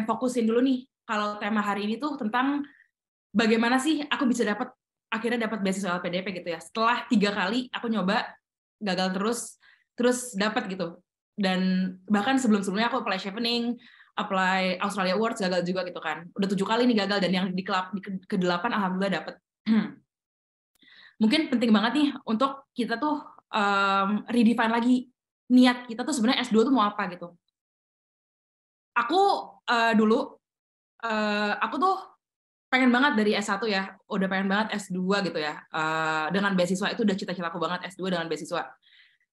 fokusin dulu nih, kalau tema hari ini tuh tentang bagaimana sih aku bisa akhirnya dapat beasiswa LPDP gitu ya. Setelah 3 kali aku nyoba, gagal terus dapat gitu. Dan bahkan sebelum-sebelumnya aku apply Chevening, apply Australia Awards, gagal juga gitu kan. Udah 7 kali nih gagal, dan yang di ke-8 alhamdulillah dapet. Mungkin penting banget nih untuk kita tuh redefine lagi niat kita tuh sebenarnya S2 tuh mau apa gitu. Aku dulu aku tuh pengen banget dari S1 ya, udah pengen banget S2 gitu ya. Dengan beasiswa itu udah cita-citaku banget, S2 dengan beasiswa.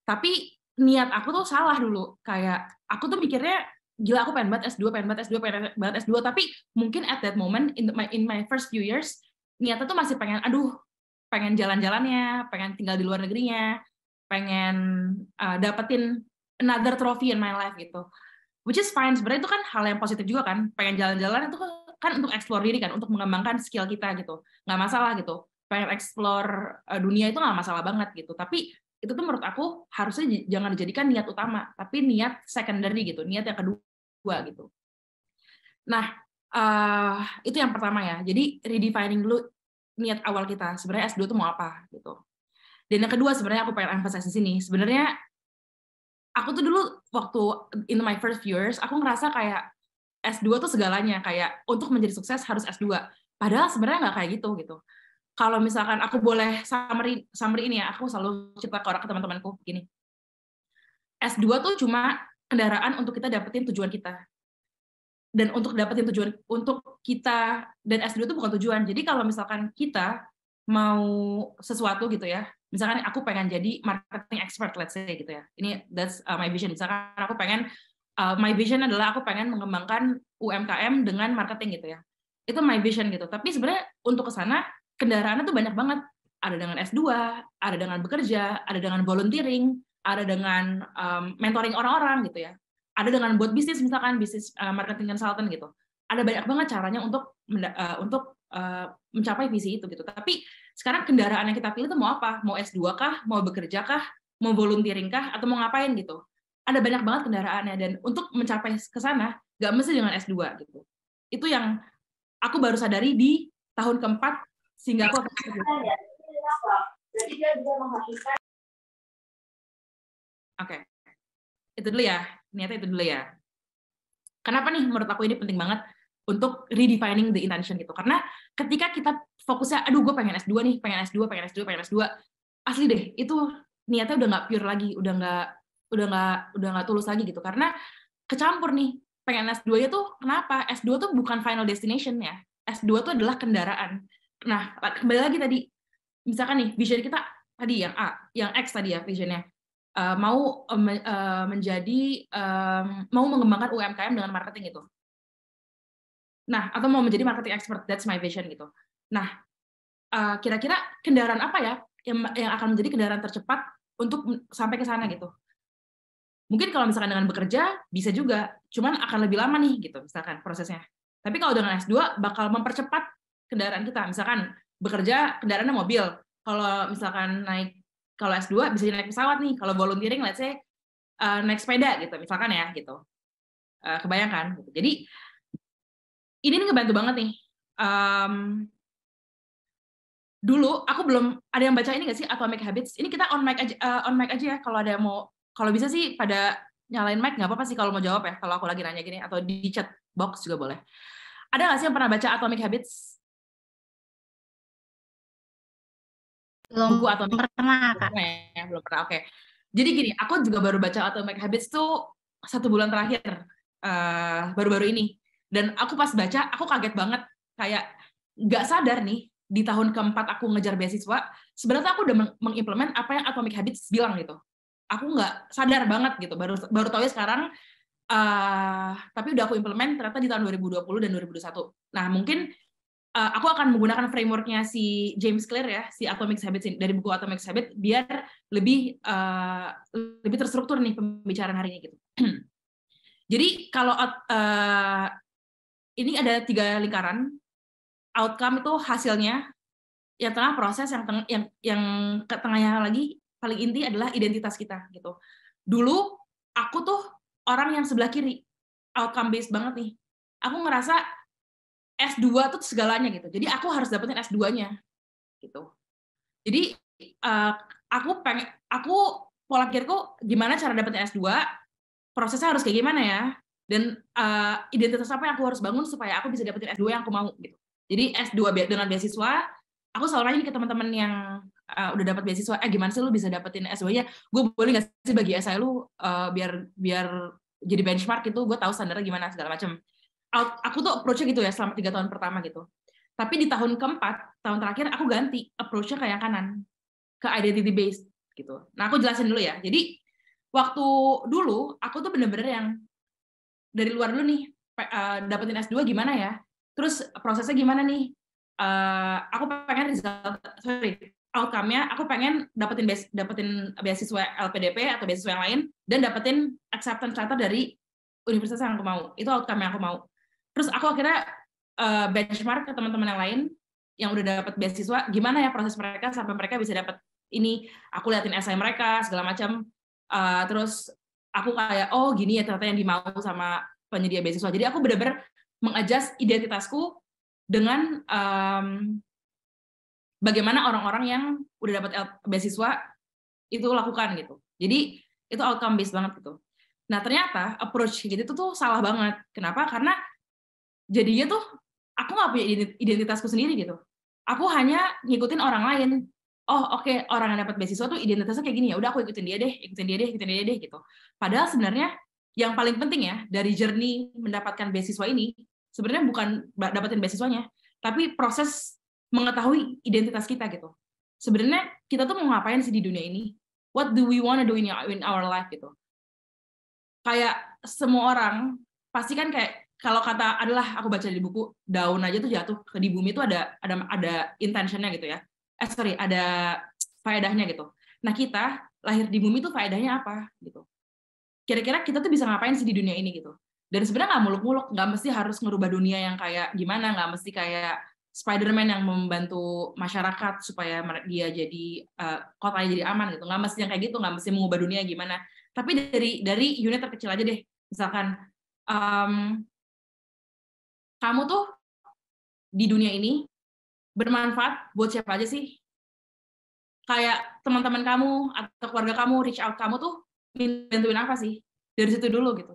Tapi niat aku tuh salah dulu. Kayak aku tuh mikirnya gila, aku pengen banget S2, pengen banget S2, pengen banget S2, tapi mungkin at that moment in my first few years niatnya tuh masih pengen pengen jalan-jalannya, pengen tinggal di luar negerinya, pengen dapetin another trophy in my life gitu. Which is fine, sebenarnya itu kan hal yang positif juga kan. Pengen jalan-jalan itu kan untuk explore diri kan, untuk mengembangkan skill kita gitu. Nggak masalah gitu. Pengen explore dunia itu nggak masalah banget gitu. Tapi itu tuh menurut aku harusnya jangan dijadikan niat utama, tapi niat secondary gitu, niat yang kedua gitu. Nah, itu yang pertama ya. Jadi redefining dulu niat awal kita. Sebenarnya S2 itu mau apa gitu. Dan yang kedua sebenarnya aku pengen emphasize di sini. Sebenarnya aku tuh dulu waktu in my first years, aku ngerasa kayak S2 tuh segalanya, kayak untuk menjadi sukses harus S2. Padahal sebenarnya nggak kayak gitu. Kalau misalkan aku boleh summary ini ya, aku selalu cerita ke teman-temanku gini. S2 tuh cuma kendaraan untuk kita dapetin tujuan kita. Dan untuk dapetin tujuan untuk kita, dan S2 itu bukan tujuan. Jadi kalau misalkan kita mau sesuatu gitu ya, misalkan aku pengen jadi marketing expert, let's say gitu ya. Ini that's my vision. Misalkan aku pengen my vision adalah aku pengen mengembangkan UMKM dengan marketing gitu ya. Itu my vision gitu. Tapi sebenarnya untuk ke sana kendaraannya tuh banyak banget. Ada dengan S2, ada dengan bekerja, ada dengan volunteering, ada dengan mentoring orang-orang gitu ya. Ada dengan buat bisnis, misalkan bisnis marketing consultant gitu. Ada banyak banget caranya untuk mencapai visi itu gitu. Tapi sekarang kendaraan yang kita pilih itu mau apa? Mau S2 kah? Mau bekerja kah? Mau volunteering kah? Atau mau ngapain gitu? Ada banyak banget kendaraannya, dan untuk mencapai ke sana nggak mesti dengan S2 gitu. Itu yang aku baru sadari di tahun keempat, sehingga aku Oke. Itu dulu ya. Niatnya itu dulu ya. Kenapa nih menurut aku ini penting banget untuk redefining the intention gitu. Karena ketika kita fokusnya, aduh gue pengen S2 nih, pengen S2, asli deh, itu niatnya udah nggak pure lagi, udah nggak tulus lagi gitu. Karena kecampur nih, pengen S2 itu kenapa? S2 tuh bukan final destination ya. S2 itu adalah kendaraan. Nah, kembali lagi tadi, misalkan nih, vision kita tadi yang A, yang X tadi ya visionnya. Mau mengembangkan UMKM dengan marketing itu. Nah, atau mau menjadi marketing expert, that's my vision gitu. Nah, kira-kira kendaraan apa ya yang akan menjadi kendaraan tercepat untuk sampai ke sana gitu. Mungkin kalau misalkan dengan bekerja bisa juga, cuman akan lebih lama nih gitu misalkan prosesnya. Tapi kalau dengan S2 bakal mempercepat kendaraan kita. Misalkan bekerja kendaraannya mobil. Kalau misalkan kalau S2 bisa naik pesawat nih. Kalau volunteering let's say naik sepeda gitu misalkan ya gitu. Kebayangkan gitu. Jadi ini ngebantu banget nih. Dulu aku belum ada yang baca ini nggak sih Atomic Habits. Ini kita on mic aja ya, kalau ada mau, kalau bisa sih pada nyalain mic, nggak apa-apa sih kalau mau jawab ya, kalau aku lagi nanya gini, atau di chat box juga boleh. Ada nggak sih yang pernah baca Atomic Habits? Buku Atomic pernah, Kak. Belum pernah, oke. Jadi gini, aku juga baru baca Atomic Habits tuh 1 bulan terakhir, baru-baru ini. Dan aku pas baca, aku kaget banget, kayak nggak sadar nih, di tahun keempat aku ngejar beasiswa, sebenarnya aku udah mengimplement apa yang Atomic Habits bilang gitu. Aku nggak sadar banget gitu, baru tahu ya sekarang, tapi udah aku implement ternyata di tahun 2020 dan 2021. Nah, mungkin aku akan menggunakan framework-nya si James Clear ya, si Atomic Habits dari buku Atomic Habits, biar lebih terstruktur nih pembicaraan hari ini gitu. Jadi kalau ini ada 3 lingkaran. Outcome itu hasilnya, yang tengah proses, yang ke tengahnya lagi paling inti adalah identitas kita gitu. Dulu aku tuh orang yang sebelah kiri, outcome based banget nih. aku ngerasa S2 tuh segalanya gitu. Jadi aku harus dapetin S2-nya gitu. Jadi aku pola pikirku gimana cara dapetin S2, prosesnya harus kayak gimana ya, dan identitas apa yang aku harus bangun supaya aku bisa dapetin S2 yang aku mau gitu. Jadi S2 dengan beasiswa, aku selalu nanya ke teman-teman yang udah dapat beasiswa, gimana sih lu bisa dapetin S2-nya? Gue boleh nggak sih bagi SI lu biar jadi benchmark gitu, gue tahu standarnya gimana segala macam. Aku tuh approach-nya gitu ya selama 3 tahun pertama gitu. Tapi di tahun keempat, tahun terakhir aku ganti approach-nya ke yang kanan, ke identity based gitu. Nah, aku jelasin dulu ya. Jadi waktu dulu aku tuh bener-bener yang dari luar dulu nih, dapetin S2 gimana ya? Terus prosesnya gimana nih? Aku pengen outcome-nya, aku pengen dapetin beasiswa LPDP atau beasiswa yang lain dan dapetin acceptance letter dari universitas yang aku mau. Itu outcome yang aku mau. Terus aku akhirnya benchmark ke teman-teman yang lain yang udah dapat beasiswa, gimana ya proses mereka sampai mereka bisa dapat ini. Aku liatin essay mereka segala macam. Terus aku kayak, oh gini ya ternyata yang dimau sama penyedia beasiswa. Jadi aku benar-benar mengadjust identitasku dengan bagaimana orang-orang yang udah dapat beasiswa itu lakukan gitu. Jadi itu outcome based banget gitu. Nah ternyata approach gitu tuh salah banget. Kenapa? Karena jadinya tuh aku nggak punya identitasku sendiri gitu. Aku hanya ngikutin orang lain. Oh oke, orang yang dapat beasiswa tuh identitasnya kayak gini, ya udah aku ikutin dia deh gitu. Padahal sebenarnya yang paling penting ya dari journey mendapatkan beasiswa ini sebenarnya bukan dapetin beasiswanya, tapi proses mengetahui identitas kita gitu. Sebenarnya kita tuh mau ngapain sih di dunia ini? What do we want to do in our life gitu. Kayak semua orang pasti kan kayak kalau kata adalah aku baca di buku, daun aja tuh jatuh ke di bumi itu ada intentionnya gitu ya. Ada faedahnya gitu. Nah, kita lahir di bumi tuh faedahnya apa gitu. Kira-kira kita tuh bisa ngapain sih di dunia ini gitu. Dan sebenarnya nggak muluk-muluk, nggak mesti harus ngerubah dunia yang kayak gimana, nggak mesti kayak Spider-Man yang membantu masyarakat supaya dia jadi kotanya jadi aman gitu. Nggak mesti yang kayak gitu, nggak mesti mengubah dunia gimana. Tapi dari unit terkecil aja deh. Misalkan kamu tuh di dunia ini bermanfaat buat siapa aja sih? Kayak teman-teman kamu atau keluarga kamu, reach out kamu tuh bantuin apa sih? Dari situ dulu gitu.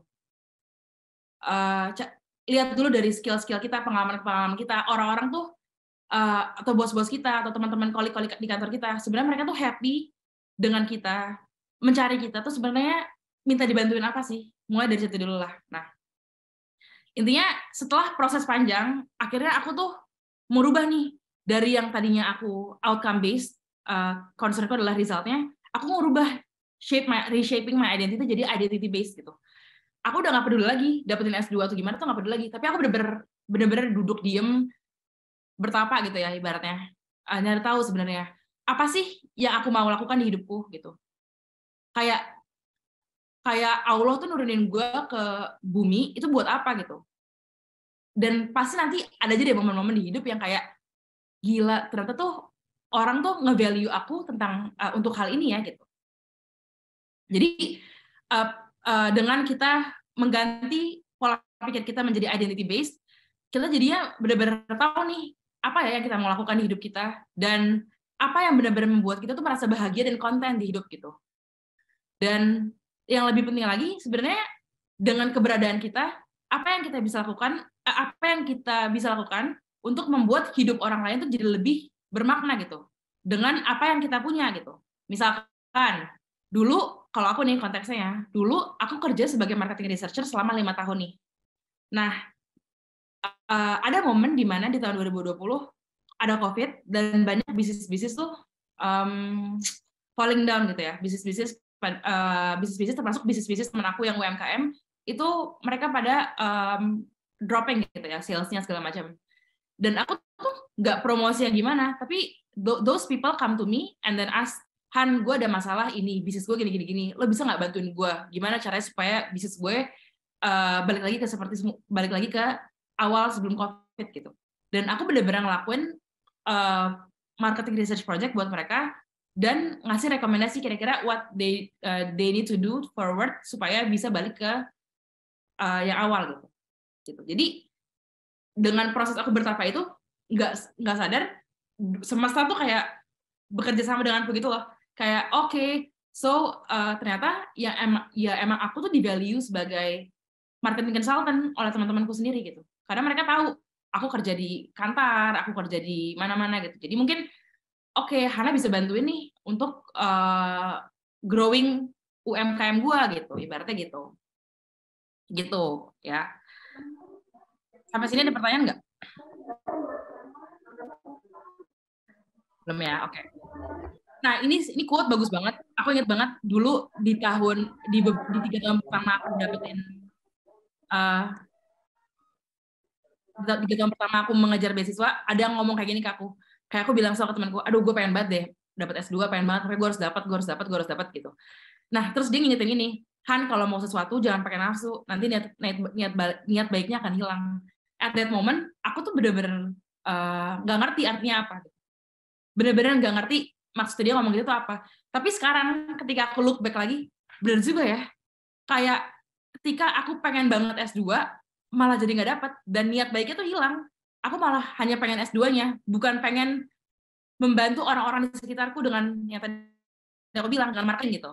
Lihat dulu dari skill-skill kita, pengalaman-pengalaman kita. Orang-orang tuh atau bos-bos kita atau teman-teman kolik-kolik di kantor kita, sebenarnya mereka tuh happy dengan kita, mencari kita tuh sebenarnya minta dibantuin apa sih? Mulai dari situ dulu lah. Nah, intinya setelah proses panjang, akhirnya aku tuh mau rubah nih dari yang tadinya aku outcome based, concernku adalah resultnya, aku mau rubah reshaping my identity jadi identity based gitu. Aku udah nggak peduli lagi dapetin S2 atau gimana tuh nggak peduli lagi, tapi aku bener-bener duduk diem bertapa gitu ya ibaratnya, nyari tahu sebenarnya apa sih yang aku mau lakukan di hidupku gitu. Kayak Allah tuh nurunin gue ke bumi itu buat apa gitu. Dan pasti nanti ada aja deh momen-momen di hidup yang kayak gila ternyata tuh orang tuh nge-value aku tentang untuk hal ini ya gitu. Jadi dengan kita mengganti pola pikir kita menjadi identity based, kita jadinya benar-benar tahu nih apa ya yang kita mau lakukan di hidup kita dan apa yang benar-benar membuat kita tuh merasa bahagia dan konten di hidup gitu. Dan yang lebih penting lagi sebenarnya dengan keberadaan kita, apa yang kita bisa lakukan untuk membuat hidup orang lain tuh jadi lebih bermakna gitu dengan apa yang kita punya gitu. Misalkan dulu kalau aku nih konteksnya ya, dulu aku kerja sebagai marketing researcher selama 5 tahun nih. Nah, ada momen di mana di tahun 2020 ada COVID dan banyak bisnis-bisnis tuh falling down gitu ya. Bisnis-bisnis termasuk bisnis-bisnis teman aku yang UMKM itu mereka pada dropping gitu ya, salesnya segala macam. Dan aku tuh nggak promosi yang gimana, tapi those people come to me and then ask, Han, gue ada masalah ini, bisnis gue gini, lo bisa nggak bantuin gue? Gimana caranya supaya bisnis gue balik lagi ke awal sebelum COVID gitu. Dan aku benar-benar ngelakuin marketing research project buat mereka dan ngasih rekomendasi kira-kira what they need to do forward supaya bisa balik ke yang awal gitu. Jadi dengan proses aku bertapa itu nggak sadar semesta tuh kayak bekerja sama dengan begitu loh, kayak oke, so ternyata emang aku tuh di value sebagai marketing consultant oleh teman-temanku sendiri gitu, karena mereka tahu aku kerja di kantor, aku kerja di mana-mana gitu, jadi mungkin oke, Hana bisa bantuin nih untuk growing UMKM gua gitu, ibaratnya gitu ya. Sampai sini ada pertanyaan nggak? Belum ya, oke. Nah, ini quote bagus banget. Aku ingat banget dulu di 3 tahun pertama aku dapetin 3 tahun pertama aku mengejar beasiswa, ada yang ngomong kayak gini ke aku. Kayak aku bilang sama temanku, aduh gue pengen banget deh dapat S2, pengen banget, tapi gue harus dapat gitu. Nah, terus dia ngingetin ini, Han, kalau mau sesuatu jangan pakai nafsu, nanti niat baiknya akan hilang. At that moment, aku tuh bener-bener nggak ngerti artinya apa. Bener-bener nggak ngerti maksud dia ngomong gitu tuh apa. Tapi sekarang ketika aku look back lagi, bener juga ya. Kayak ketika aku pengen banget S2, malah jadi nggak dapet, dan niat baiknya tuh hilang. Aku malah hanya pengen S2-nya, bukan pengen membantu orang-orang di sekitarku dengan yang tadi aku bilang, dengan marketing gitu.